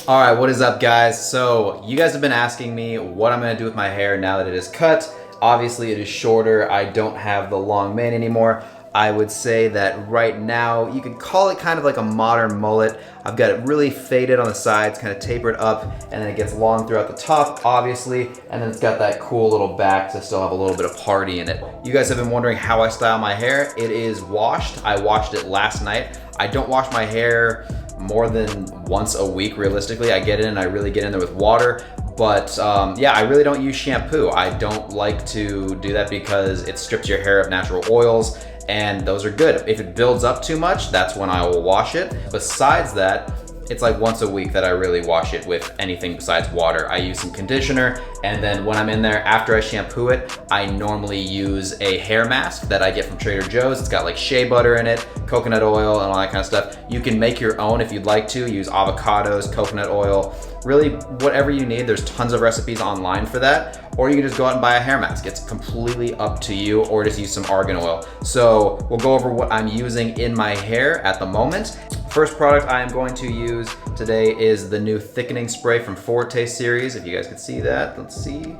All right, what is up, guys? So you guys have been asking me what I'm gonna do with my hair now that it is cut. Obviously it is shorter. I don't have the long mane anymore. I would say that right now you could call it kind of like a modern mullet. I've got it really faded on the sides, kind of tapered up, and then it gets long throughout the top, obviously, and then it's got that cool little back to still have a little bit of party in it. You guys have been wondering how I style my hair. It is washed. I washed it last night. I don't wash my hair more than once a week, realistically. I get in and I really get in there with water. But yeah, I really don't use shampoo. I don't like to do that because it strips your hair of natural oils, and those are good. If it builds up too much, that's when I will wash it. Besides that, it's like once a week that I really wash it with anything besides water. I use some conditioner, and then when I'm in there, after I shampoo it, I normally use a hair mask that I get from Trader Joe's. It's got like shea butter in it, coconut oil, and all that kind of stuff. You can make your own if you'd like to. Use avocados, coconut oil, really whatever you need. There's tons of recipes online for that. Or you can just go out and buy a hair mask. It's completely up to you, or just use some argan oil. So we'll go over what I'm using in my hair at the moment. First product I am going to use today is the new thickening spray from Forte series. If you guys can see that, let's see.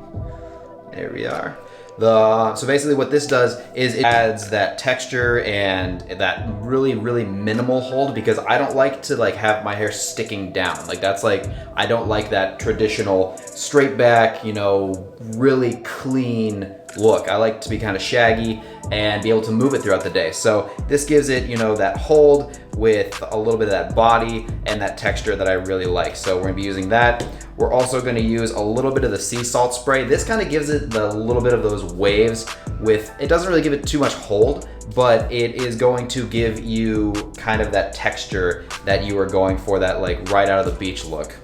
There we are. So basically what this does is it adds that texture and that really minimal hold, because I don't like to have my hair sticking down. I don't like that traditional straight back, really clean look. I like to be kind of shaggy and be able to move it throughout the day. So this gives it, that hold with a little bit of that body and that texture that I really like. So we're gonna be using that. We're also gonna use a little bit of the sea salt spray. This kind of gives it the little bit of those waves it doesn't really give it too much hold, but it is going to give you kind of that texture that you are going for, that right out of the beach look.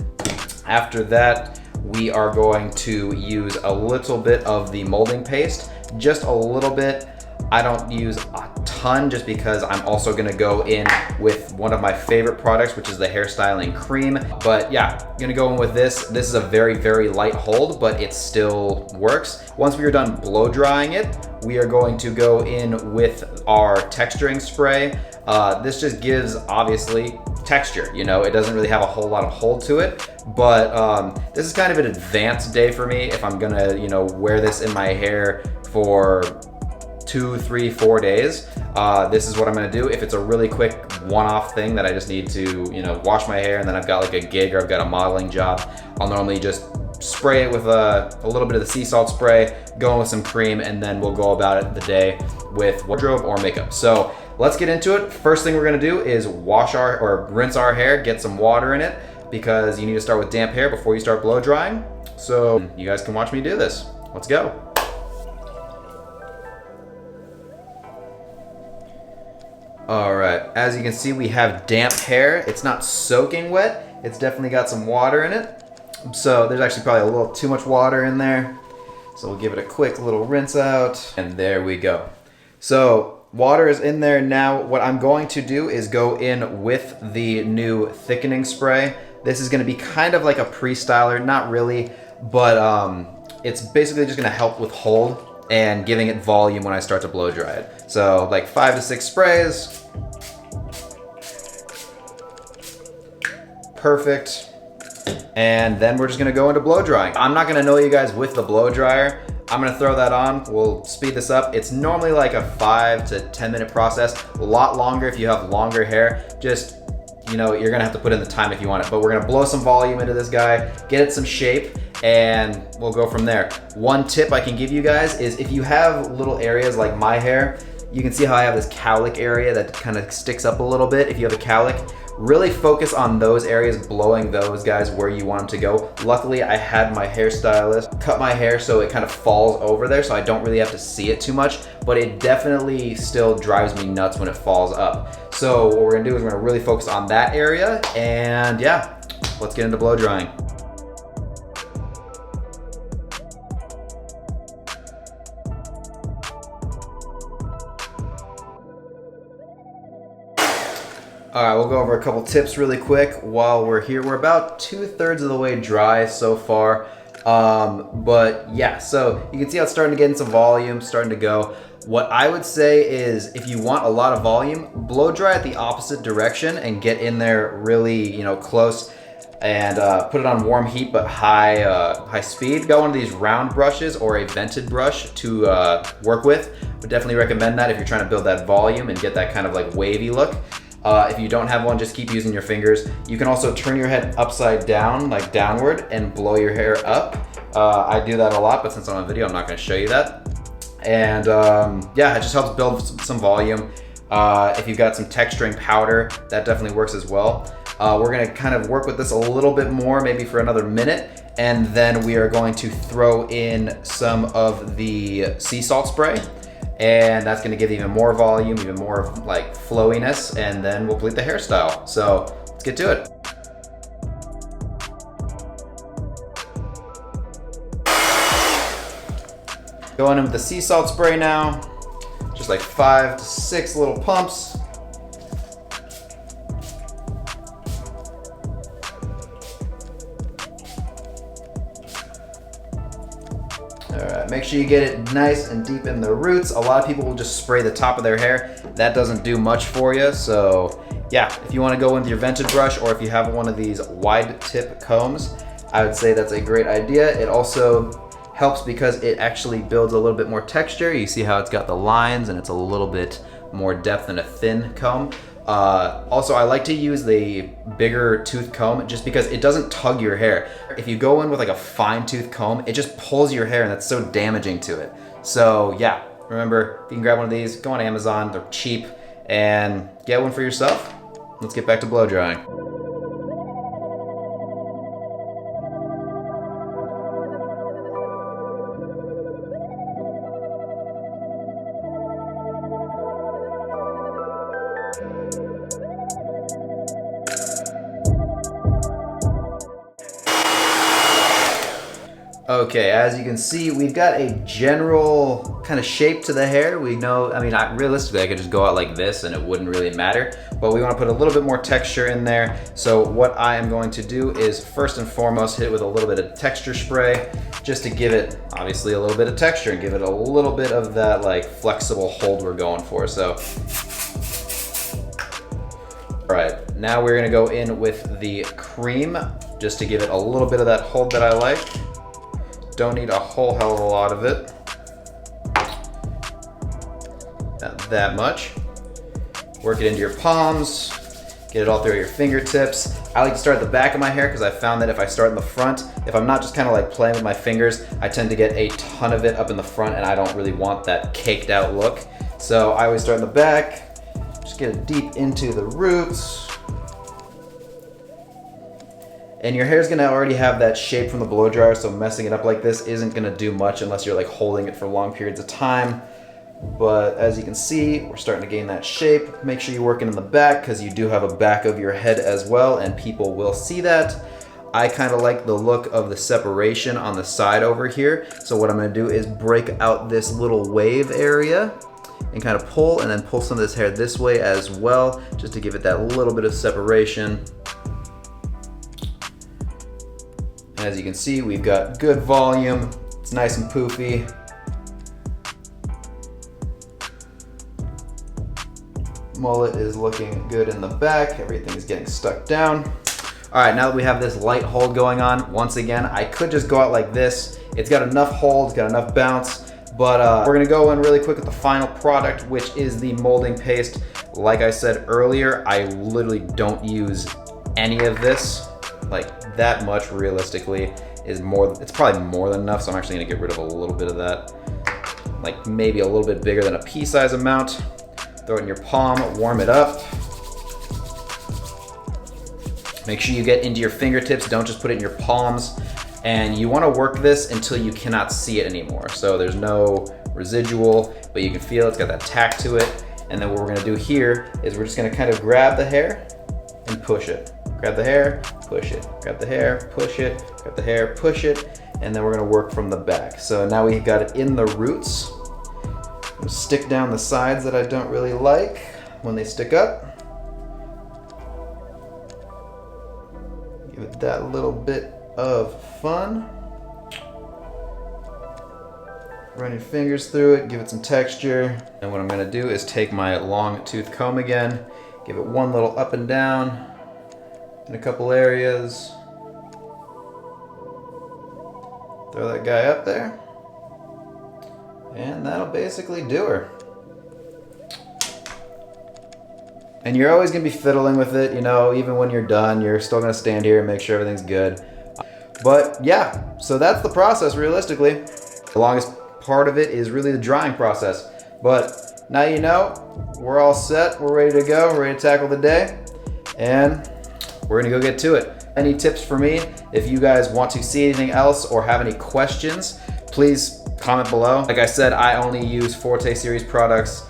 After that, we are going to use a little bit of the molding paste, just a little bit. I don't use a ton just because I'm also gonna go in with one of my favorite products, which is the Hairstyling cream. But yeah, I'm gonna go in with this. This is a very light hold, but it still works. Once we are done blow drying it, we are going to go in with our texturing spray. This just gives, obviously, texture. It doesn't really have a whole lot of hold to it, but this is kind of an advanced day for me if I'm gonna, wear this in my hair for 2, 3, 4 days. This is what I'm gonna do. If it's a really quick one-off thing that I just need to, wash my hair and then I've got a gig or I've got a modeling job, I'll normally just spray it with a little bit of the sea salt spray, go in with some cream, and then we'll go about it the day with wardrobe or makeup. So let's get into it. First thing we're gonna do is rinse our hair, get some water in it, because you need to start with damp hair before you start blow drying. So you guys can watch me do this. Let's go. All right, as you can see, we have damp hair. It's not soaking wet. It's definitely got some water in it. So there's actually probably a little too much water in there. So we'll give it a quick little rinse out, and there we go. So water is in there now. What I'm going to do is go in with the new thickening spray. This is gonna be kind of like a pre-styler, not really, but it's basically just gonna help with hold and giving it volume when I start to blow dry it. So 5 to 6 sprays. Perfect. And then we're just gonna go into blow drying. I'm not gonna annoy you guys with the blow dryer. I'm gonna throw that on. We'll speed this up. It's normally a 5 to 10 minute process. A lot longer if you have longer hair. Just, you're gonna have to put in the time if you want it. But we're gonna blow some volume into this guy, get it some shape, and we'll go from there. One tip I can give you guys is if you have little areas like my hair, you can see how I have this cowlick area that kind of sticks up a little bit. If you have a cowlick, really focus on those areas, blowing those guys where you want them to go. Luckily, I had my hairstylist cut my hair so it kind of falls over there, so I don't really have to see it too much, but it definitely still drives me nuts when it falls up. So what we're gonna do is we're gonna really focus on that area, and yeah, let's get into blow drying. All right, we'll go over a couple tips really quick while we're here. We're about 2/3 of the way dry so far. But yeah, so you can see how it's starting to get in some volume, starting to go. What I would say is if you want a lot of volume, blow dry at the opposite direction and get in there really, close. and put it on warm heat but high speed. Got one of these round brushes or a vented brush to work with. Would definitely recommend that if you're trying to build that volume and get that kind of like wavy look. If you don't have one, just keep using your fingers. You can also turn your head upside down, like downward, and blow your hair up. I do that a lot, but since I'm on video, I'm not gonna show you that. And yeah, it just helps build some volume. If you've got some texturing powder, that definitely works as well. We're gonna kind of work with this a little bit more, maybe for another minute, and then we are going to throw in some of the sea salt spray, and that's gonna give even more volume, even more like flowiness, and then we'll complete the hairstyle. So let's get to it. Going in with the sea salt spray now, just like 5 to 6 little pumps. Alright, make sure you get it nice and deep in the roots. A lot of people will just spray the top of their hair. That doesn't do much for you, so yeah, if you want to go with your vented brush, or if you have one of these wide tip combs, I would say that's a great idea. It also helps because it actually builds a little bit more texture. You see how it's got the lines and it's a little bit more depth than a thin comb. Also, I like to use the bigger tooth comb just because it doesn't tug your hair. If you go in with like a fine tooth comb, it just pulls your hair and that's so damaging to it. So yeah, remember, if you can grab one of these, go on Amazon, they're cheap, and get one for yourself. Let's get back to blow drying. Okay, as you can see, we've got a general kind of shape to the hair. We know, I mean, realistically, I could just go out like this and it wouldn't really matter, but we want to put a little bit more texture in there. So what I am going to do is first and foremost hit it with a little bit of texture spray, just to give it, obviously, a little bit of texture and give it a little bit of that like flexible hold we're going for. So, all right, now we're gonna go in with the cream, just to give it a little bit of that hold that I like. Don't need a whole hell of a lot of it. Not that much. Work it into your palms. Get it all through your fingertips. I like to start at the back of my hair because I found that if I start in the front, if I'm not just kind of like playing with my fingers, I tend to get a ton of it up in the front and I don't really want that caked out look. So I always start in the back. Just get it deep into the roots. And your hair's gonna already have that shape from the blow dryer, so messing it up like this isn't gonna do much unless you're like holding it for long periods of time. But as you can see, we're starting to gain that shape. Make sure you're working in the back because you do have a back of your head as well, and people will see that. I kind of like the look of the separation on the side over here. So what I'm gonna do is break out this little wave area and kind of pull, and then pull some of this hair this way as well, just to give it that little bit of separation. As you can see, we've got good volume. It's nice and poofy. Mullet is looking good in the back. Everything is getting stuck down. All right, now that we have this light hold going on, once again, I could just go out like this. It's got enough hold, it's got enough bounce, but we're gonna go in really quick with the final product, which is the molding paste. Like I said earlier, I literally don't use any of this. Like that much realistically is more, it's probably more than enough, so I'm actually gonna get rid of a little bit of that. Like maybe a little bit bigger than a pea size amount. Throw it in your palm, warm it up. Make sure you get into your fingertips, don't just put it in your palms. And you wanna work this until you cannot see it anymore. So there's no residual, but you can feel it's got that tack to it. And then what we're gonna do here is we're just gonna kind of grab the hair and push it. Grab the hair, push it. Grab the hair, push it. Grab the hair, push it. And then we're gonna work from the back. So now we've got it in the roots. I'm gonna stick down the sides that I don't really like when they stick up. Give it that little bit of fun. Run your fingers through it, give it some texture. And what I'm gonna do is take my long tooth comb again, give it one little up and down in a couple areas. Throw that guy up there. And that'll basically do her. And you're always gonna be fiddling with it, you know, even when you're done, you're still gonna stand here and make sure everything's good. But yeah, so that's the process realistically. The longest part of it is really the drying process. But now you know, we're all set, we're ready to go, we're ready to tackle the day, and we're gonna go get to it. Any tips for me? If you guys want to see anything else or have any questions, please comment below. Like I said, I only use Forte Series products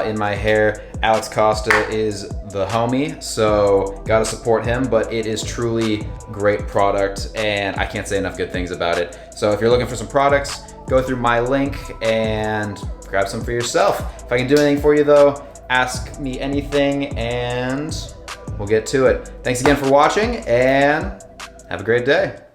in my hair. Alex Costa is the homie, so gotta support him, but it is truly great product and I can't say enough good things about it. So if you're looking for some products, go through my link and grab some for yourself. If I can do anything for you though, ask me anything and we'll get to it. Thanks again for watching and have a great day.